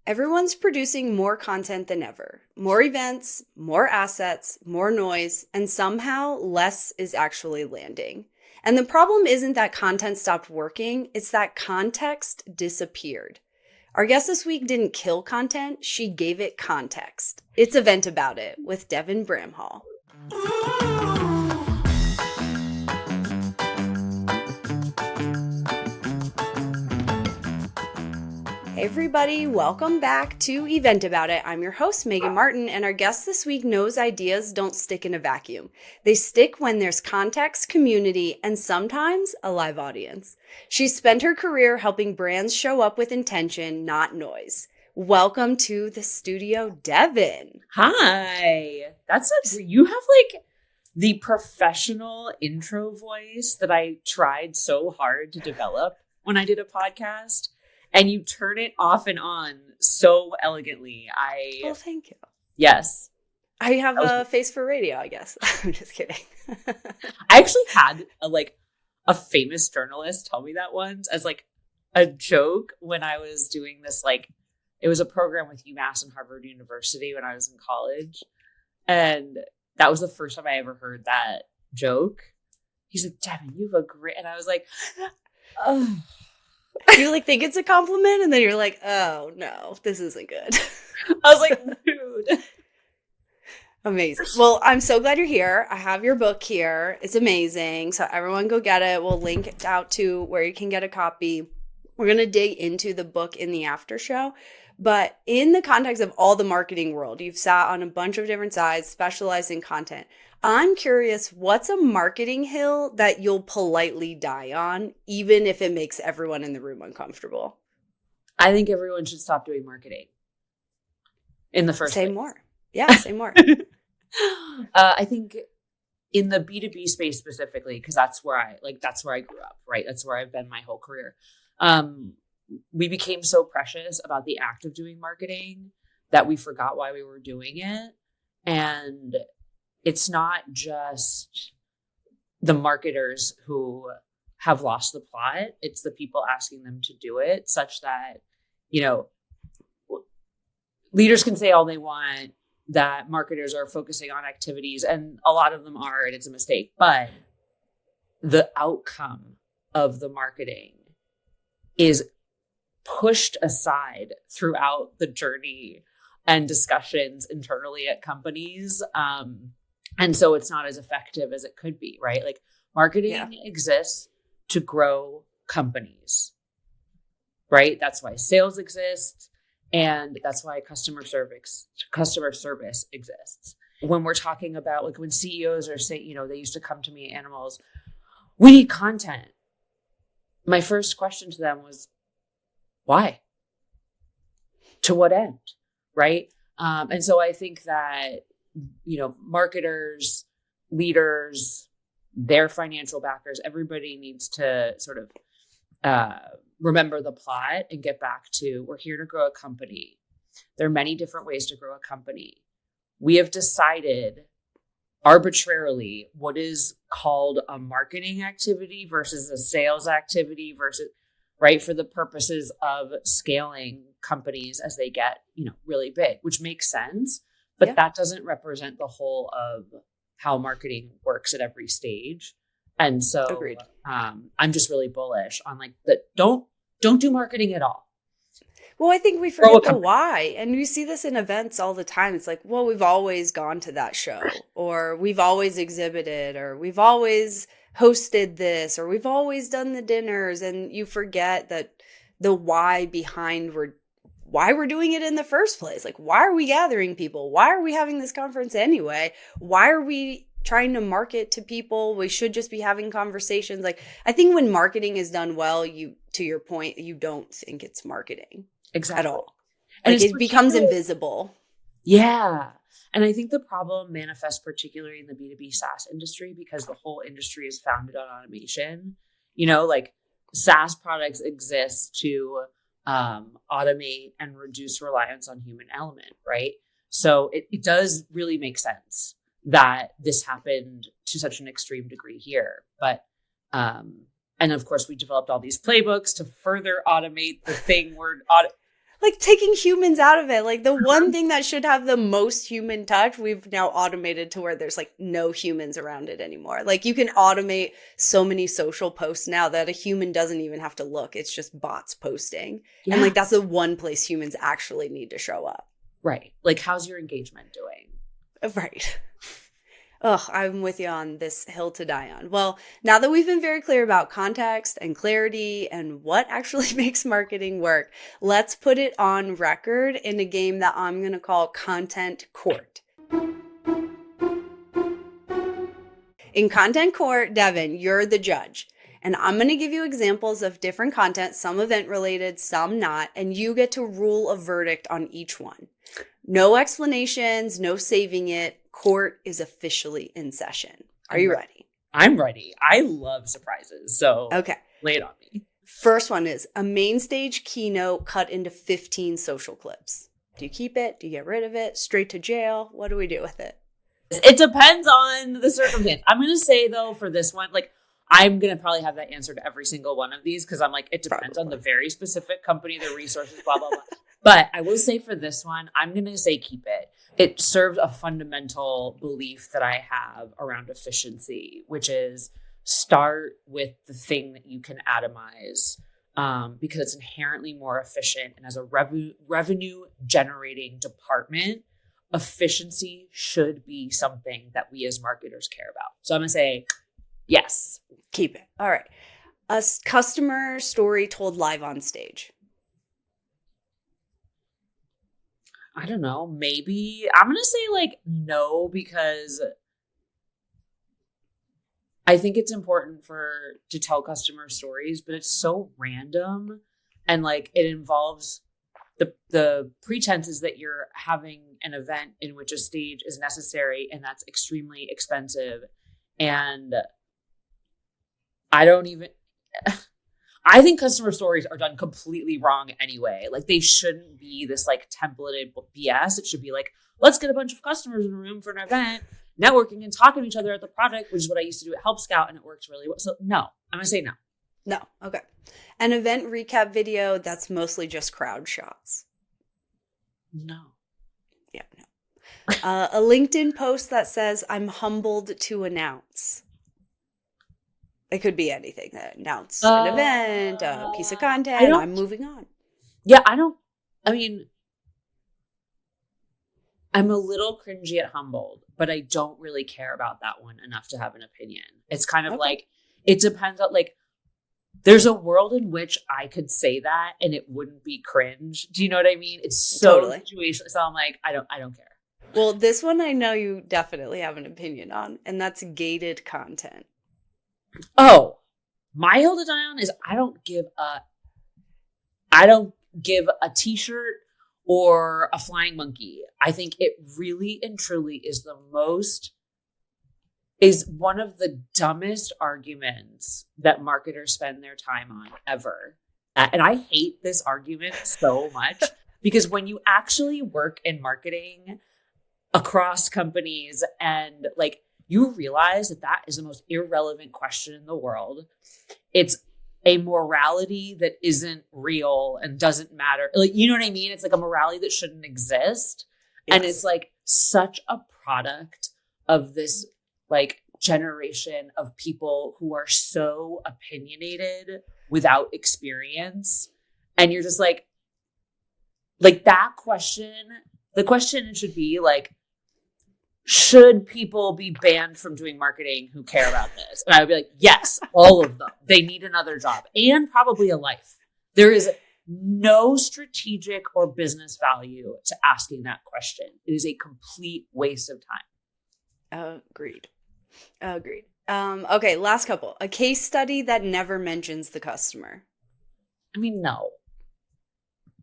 Everyone's producing more content than ever. More events, more assets, more noise, and somehow less is actually landing. And the problem isn't that content stopped working, it's that context disappeared. Our guest this week didn't kill content, she gave it context. It's Event About It with Devin Bramhall. Hey everybody, welcome back to Event About It. I'm your host, Megan Martin, and our guest this week knows ideas don't stick in a vacuum. They stick when there's context, community, and sometimes a live audience. She's spent her career helping brands show up with intention, not noise. Welcome to the studio, Devin. Hi. You have like the professional intro voice that I tried so hard to develop when I did a podcast. And you turn it off and on so elegantly. Oh, thank you. Yes. I have a face for radio, I guess. I'm just kidding. I actually had a famous journalist tell me that once as like a joke when I was doing this, it was a program with UMass and Harvard University when I was in college. And that was the first time I ever heard that joke. He's like, Devin, you have a great, and I was like, oh. You think it's a compliment, and then you're like, oh no, this isn't good. I was like, dude. Amazing. Well, I'm so glad you're here. I have your book here. It's amazing. So everyone go get it. We'll link it out to where you can get a copy. We're going to dig into the book in the after show. But in the context of all the marketing world, you've sat on a bunch of different sides, specialized in content. I'm curious, what's a marketing hill that you'll politely die on, even if it makes everyone in the room uncomfortable? I think everyone should stop doing marketing in the first place. Say more. Yeah, say more. I think in the B2B space specifically, because that's where I grew up, right? That's where I've been my whole career. We became so precious about the act of doing marketing that we forgot why we were doing it. And it's not just the marketers who have lost the plot. It's the people asking them to do it, such that, leaders can say all they want that marketers are focusing on activities, and a lot of them are, and it's a mistake. But the outcome of the marketing is pushed aside throughout the journey and discussions internally at companies. And so it's not as effective as it could be, right? Like marketing exists to grow companies, right? That's why sales exists. And that's why customer service exists. When we're talking about when CEOs are saying, they used to come to me, Animals, we need content. My first question to them was, why? To what end? Right? And so I think that, marketers, leaders, their financial backers, everybody needs to sort of remember the plot and get back to, we're here to grow a company. There are many different ways to grow a company. We have decided arbitrarily what is called a marketing activity versus a sales activity versus, right, for the purposes of scaling companies as they get, really big, which makes sense. But that doesn't represent the whole of how marketing works at every stage. And so Agreed. I'm just really bullish on that. Don't do marketing at all. Well, I think we forget the why. And you see this in events all the time. It's like, well, we've always gone to that show, or we've always exhibited, or we've always hosted this, or we've always done the dinners. And you forget that the why behind why we're doing it in the first place. Like, why are we gathering people? Why are we having this conference anyway? Why are we trying to market to people? We should just be having conversations. I think when marketing is done well, to your point, you don't think it's marketing at all. And it becomes invisible. Yeah. And I think the problem manifests particularly in the B2B SaaS industry because the whole industry is founded on automation. SaaS products exist to automate and reduce reliance on human element, right? So it does really make sense that this happened to such an extreme degree here. But, and of course we developed all these playbooks to further automate the thing like taking humans out of it. Like the one thing that should have the most human touch, we've now automated to where there's like no humans around it anymore. Like you can automate so many social posts now that a human doesn't even have to look. It's just bots posting. Yeah. And like that's the one place humans actually need to show up. Right. Like how's your engagement doing? Right. Ugh, I'm with you on this hill to die on. Well, now that we've been very clear about context and clarity and what actually makes marketing work, let's put it on record in a game that I'm going to call Content Court. In Content Court, Devin, you're the judge. And I'm going to give you examples of different content, some event related, some not, and you get to rule a verdict on each one. No explanations, no saving it. Court is officially in session. Are you ready? I'm ready. I love surprises. So okay, lay it on me. First one is a main stage keynote cut into 15 social clips. Do you keep it? Do you get rid of it? Straight to jail? What do we do with it? It depends on the circumstance. I'm going to say, though, for this one, like, I'm going to probably have that answer to every single one of these because I'm like, it depends on the very specific company, the resources, blah, blah, blah. But I will say for this one, I'm going to say keep it. It serves a fundamental belief that I have around efficiency, which is start with the thing that you can atomize because it's inherently more efficient. And as a revenue generating department, efficiency should be something that we as marketers care about. So I'm going to say yes. Keep it. All right. A customer story told live on stage. I don't know. Maybe I'm going to say like no, because I think it's important to tell customer stories, but it's so random and like it involves the pretense is that you're having an event in which a stage is necessary and that's extremely expensive. And I think customer stories are done completely wrong anyway. Like they shouldn't be this like templated BS. It should be like, let's get a bunch of customers in a room for an event, networking and talking to each other at the product, which is what I used to do at Help Scout, and it works really well. So no, I'm going to say no. No. Okay. An event recap video that's mostly just crowd shots. No. Yeah, no. A LinkedIn post that says, I'm humbled to announce. It could be anything. Announce an event, a piece of content. I'm moving on. Yeah, I'm a little cringy at humbled, but I don't really care about that one enough to have an opinion. It's kind of like, it depends on like, there's a world in which I could say that and it wouldn't be cringe. Do you know what I mean? It's so situational. So I'm like, I don't care. Well, this one I know you definitely have an opinion on, and that's gated content. Oh, my hill to die on is I don't give a t-shirt or a flying monkey. I think it really and truly is one of the dumbest arguments that marketers spend their time on ever. And I hate this argument so much because when you actually work in marketing across companies and like, you realize that is the most irrelevant question in the world. It's a morality that isn't real and doesn't matter. Like, you know what I mean? It's like a morality that shouldn't exist. Yes. And it's like such a product of this like generation of people who are so opinionated without experience. And you're just like that question, the question should be like, should people be banned from doing marketing who care about this? And I would be like, yes, all of them. They need another job and probably a life. There is no strategic or business value to asking that question. It is a complete waste of time. Agreed. Okay, last couple. A case study that never mentions the customer. I mean, no.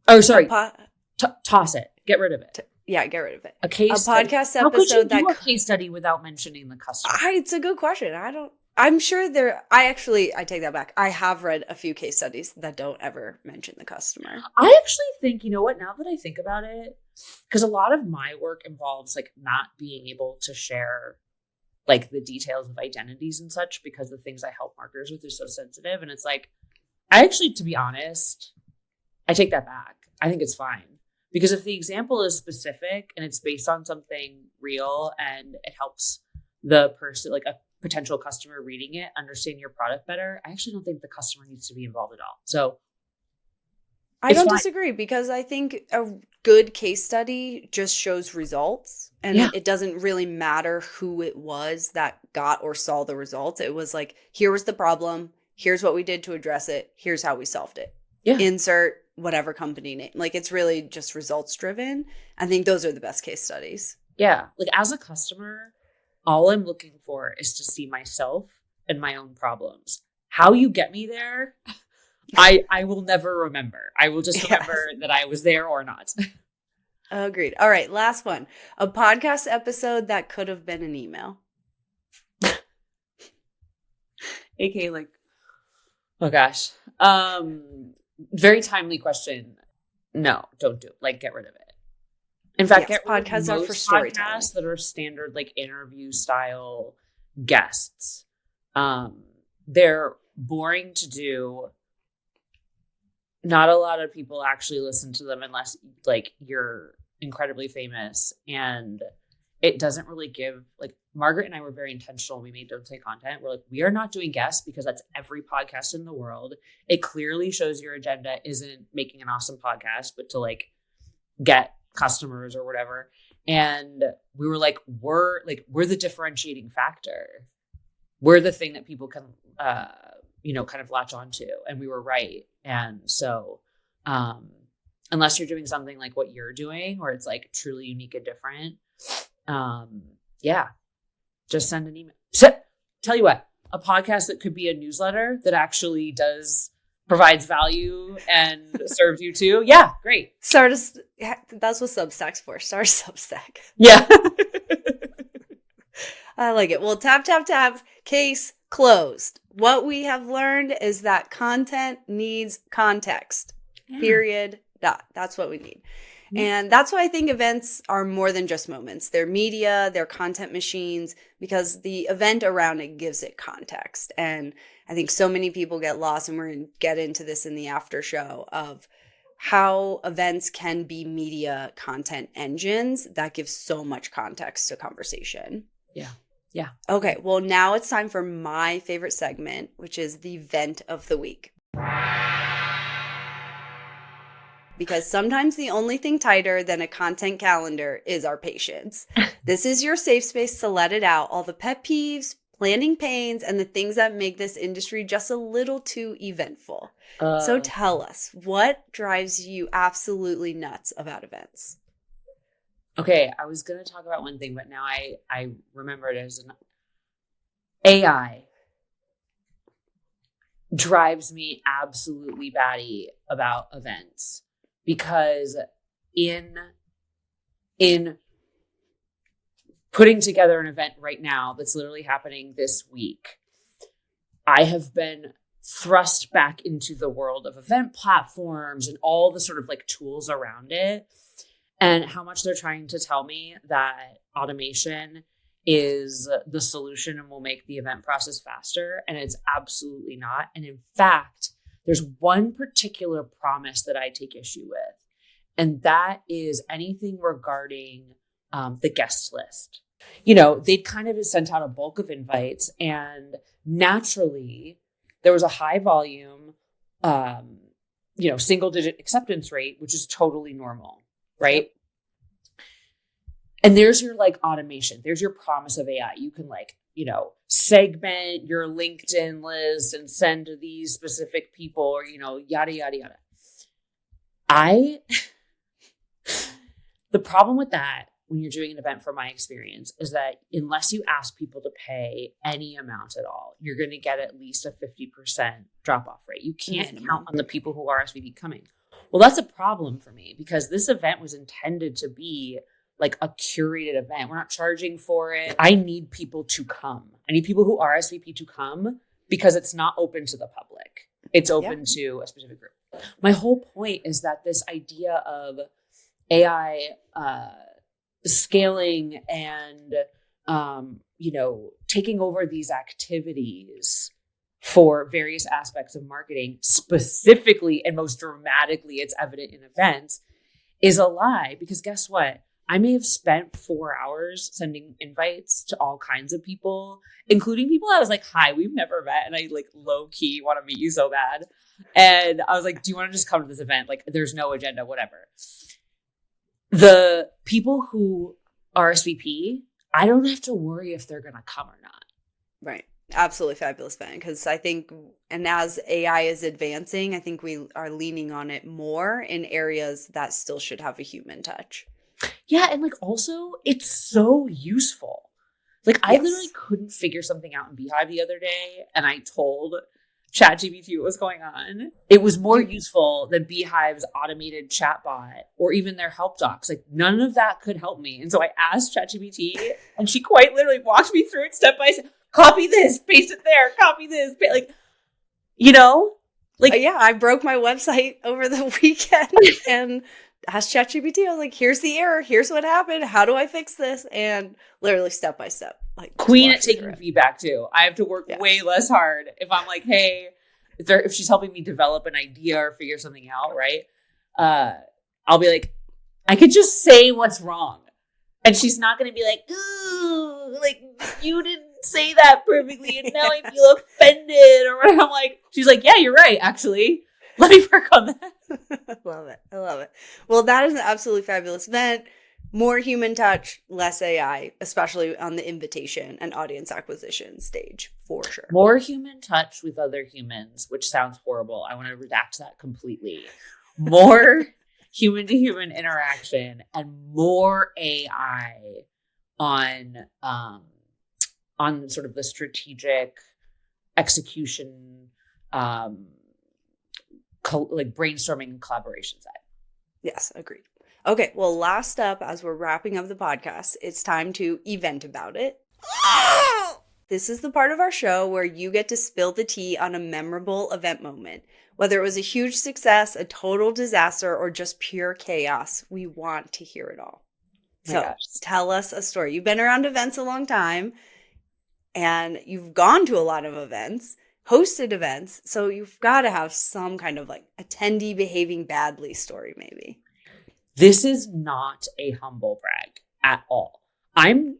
Oh, sorry. Toss it. Get rid of it. Yeah, get rid of it. A podcast episode How could you do a case study without mentioning the customer? It's a good question. I'm sure I take that back. I have read a few case studies that don't ever mention the customer. I actually think, you know what, now that I think about it, because a lot of my work involves like not being able to share like the details of identities and such because the things I help marketers with are so sensitive. And it's like, I actually, to be honest, I take that back. I think it's fine. Because if the example is specific and it's based on something real and it helps the person, like a potential customer reading it, understand your product better, I actually don't think the customer needs to be involved at all. So I don't disagree, because I think a good case study just shows results, and it doesn't really matter who it was that got or saw the results. It was like, here was the problem. Here's what we did to address it. Here's how we solved it. Yeah. Insert whatever company name. Like, it's really just results driven. I think those are the best case studies. Yeah. Like, as a customer, all I'm looking for is to see myself and my own problems. How you get me there, I will never remember. I will just remember that I was there or not. Agreed. All right. Last one. A podcast episode that could have been an email. AKA like, oh gosh. Very timely question. No, don't do it. Like, get rid of it. In fact, yes, get rid podcasts of are for storytelling. Podcasts that are standard, like interview style guests. They're boring to do. Not a lot of people actually listen to them unless like you're incredibly famous, and it doesn't really give, like, Margaret and I were very intentional when we made Don't Say Content. We're like, we are not doing guests because that's every podcast in the world. It clearly shows your agenda isn't making an awesome podcast, but to like get customers or whatever. And we were like, we're the differentiating factor. We're the thing that people can, kind of latch onto. And we were right. And so, unless you're doing something like what you're doing, or it's like truly unique and different, just send an email. Tell you what, a podcast that could be a newsletter that actually provides value and serves you too. Yeah, great. That's what Substack's for. Start a Substack. Yeah. I like it. Well, tap, tap, tap. Case closed. What we have learned is that content needs context. Yeah. Period. Dot. That's what we need. And that's why I think events are more than just moments. They're media, they're content machines, because the event around it gives it context. And I think so many people get lost, and we're going to get into this in the after show, of how events can be media content engines that give so much context to conversation. Yeah. Yeah. Okay. Well, now it's time for my favorite segment, which is the vent of the week. Because sometimes the only thing tighter than a content calendar is our patience. This is your safe space to let it out, all the pet peeves, planning pains, and the things that make this industry just a little too eventful. So tell us, what drives you absolutely nuts about events? Okay, I was going to talk about one thing, but now I remember it as an AI drives me absolutely batty about events. Because in putting together an event right now that's literally happening this week, I have been thrust back into the world of event platforms and all the sort of like tools around it, and how much they're trying to tell me that automation is the solution and will make the event process faster. And it's absolutely not. And in fact, there's one particular promise that I take issue with, and that is anything regarding the guest list. They'd kind of sent out a bulk of invites, and naturally there was a high volume, single digit acceptance rate, which is totally normal, right? And there's your like automation. There's your promise of AI. You can segment your LinkedIn list and send to these specific people, or, yada, yada, yada. The problem with that when you're doing an event, from my experience, is that unless you ask people to pay any amount at all, you're going to get at least a 50% drop off rate. You can't count on the people who RSVP coming. Well, that's a problem for me, because this event was intended to be like a curated event. We're not charging for it. I need people to come. I need people who RSVP to come, because it's not open to the public. It's open to a specific group. My whole point is that this idea of AI scaling and, taking over these activities for various aspects of marketing, specifically and most dramatically, it's evident in events, is a lie. Because guess what? I may have spent 4 hours sending invites to all kinds of people, including people I was like, hi, we've never met. And I like low key want to meet you so bad. And I was like, do you want to just come to this event? Like there's no agenda, whatever. The people who RSVP, I don't have to worry if they're going to come or not. Right. Absolutely fabulous, Ben. Because I think, and as AI is advancing, I think we are leaning on it more in areas that still should have a human touch. Yeah. And like also, it's so useful. Like I literally couldn't figure something out in Beehive the other day. And I told ChatGPT what was going on. It was more useful than Beehive's automated chatbot or even their help docs. Like none of that could help me. And so I asked ChatGPT and she quite literally walked me through it step by step. Copy this, paste it there, copy this, like, you know? Like, yeah, I broke my website over the weekend and asked ChatGPT. I was like, here's the error. Here's what happened. How do I fix this? And literally step by step. Like queen at taking feedback too. I have to work way less hard if I'm like, hey, if she's helping me develop an idea or figure something out, right? I'll be like, I could just say what's wrong. And she's not going to be like, ooh, like you didn't say that perfectly and now I feel offended or whatever. I'm like, she's like, yeah, you're right, actually. Let me work on that. Love it. I love it. Well, that is an absolutely fabulous event. More human touch, less AI, especially on the invitation and audience acquisition stage, for sure. More human touch with other humans, which sounds horrible. I want to redact that completely. More human to human interaction and more AI on sort of the strategic execution, like brainstorming and collaboration side. Yes, agreed. Okay, well, last up, as we're wrapping up the podcast, it's time to event about it. This is the part of our show where you get to spill the tea on a memorable event moment. Whether it was a huge success, a total disaster, or just pure chaos, we want to hear it all. So tell us a story. You've been around events a long time, and you've gone to a lot of events, hosted events, so you've got to have some kind of like attendee behaving badly story, maybe. This is not a humble brag at all. I'm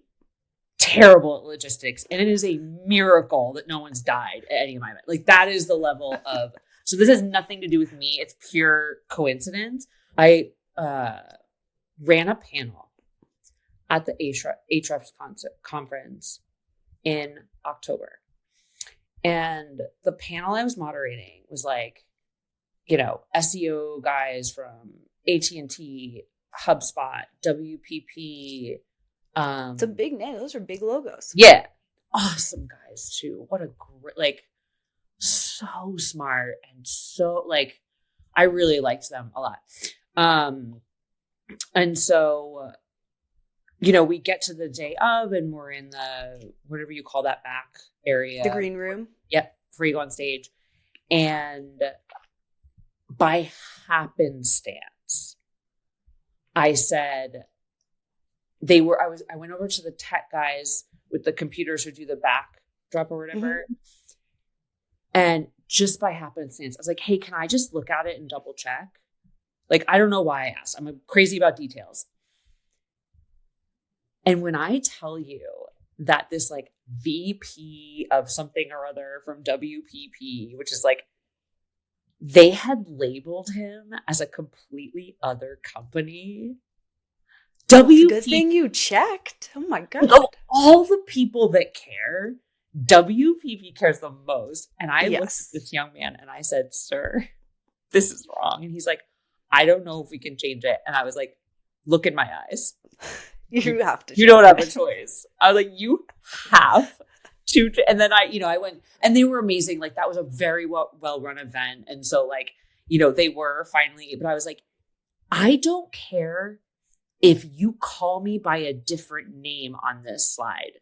terrible at logistics, and it is a miracle that no one's died at any of my events. Like that is the level of, so this has nothing to do with me. It's pure coincidence. I ran a panel at the Ahrefs conference in October. And the panel I was moderating was like, you know, SEO guys from AT&T, HubSpot, WPP. It's a big name. Those are big logos. Yeah. Awesome guys too. What a great, like, so smart and so like, I really liked them a lot. And so, you know, we get to the day of and we're in the, whatever you call that back area. The green room. Yep. Before you go on stage. And by happenstance, I said, I went over to the tech guys with the computers who do the backdrop or whatever. Mm-hmm. And just by happenstance, I was like, hey, can I just look at it and double check? Like, I don't know why I asked. I'm crazy about details. And when I tell you that this like VP of something or other from WPP, which is like, they had labeled him as a completely other company. WPP. Good thing you checked. Oh my God. Of all the people that care, WPP cares the most. And I looked at this young man and I said, sir, this is wrong. And he's like, I don't know if we can change it. And I was like, look in my eyes. You have to. You don't have a choice. I was like, you have to. And then I went, and they were amazing. Like that was a very well run event. And so like, you know, they were finally, but I was like, I don't care if you call me by a different name on this slide.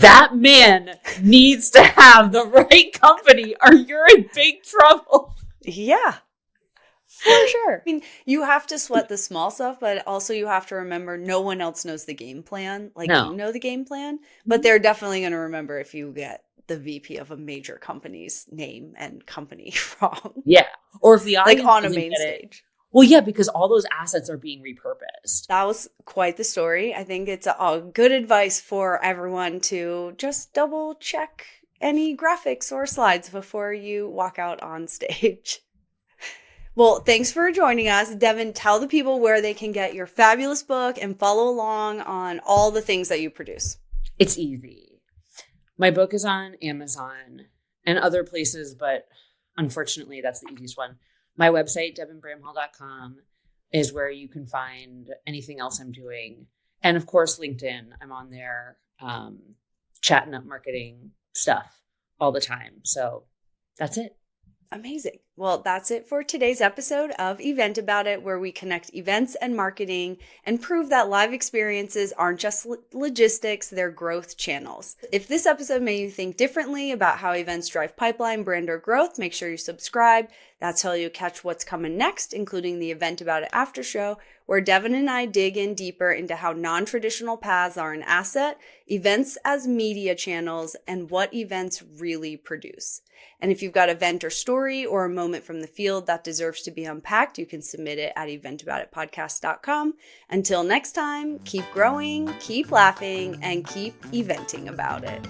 That man needs to have the right company or you're in big trouble. Yeah. For sure. I mean, you have to sweat the small stuff, but also you have to remember no one else knows the game plan. Like you know the game plan, but they're definitely going to remember if you get the VP of a major company's name and company wrong. Yeah. Or if the audience like on a doesn't main get stage. Well, yeah, because all those assets are being repurposed. That was quite the story. I think it's a good advice for everyone to just double check any graphics or slides before you walk out on stage. Well, thanks for joining us. Devin, tell the people where they can get your fabulous book and follow along on all the things that you produce. It's easy. My book is on Amazon and other places, but unfortunately, that's the easiest one. My website, devinbramhall.com, is where you can find anything else I'm doing. And of course, LinkedIn. I'm on there chatting up marketing stuff all the time. So that's it. Amazing. Well, that's it for today's episode of Event About It, where we connect events and marketing and prove that live experiences aren't just logistics, they're growth channels. If this episode made you think differently about how events drive pipeline, brand, or growth, make sure you subscribe. That's how you catch what's coming next, including the Event About It after show, where Devin and I dig in deeper into how non-traditional paths are an asset, events as media channels, and what events really produce. And if you've got an event or story or a moment from the field that deserves to be unpacked, you can submit it at eventaboutitpodcast.com. Until next time, keep growing, keep laughing, and keep eventing about it.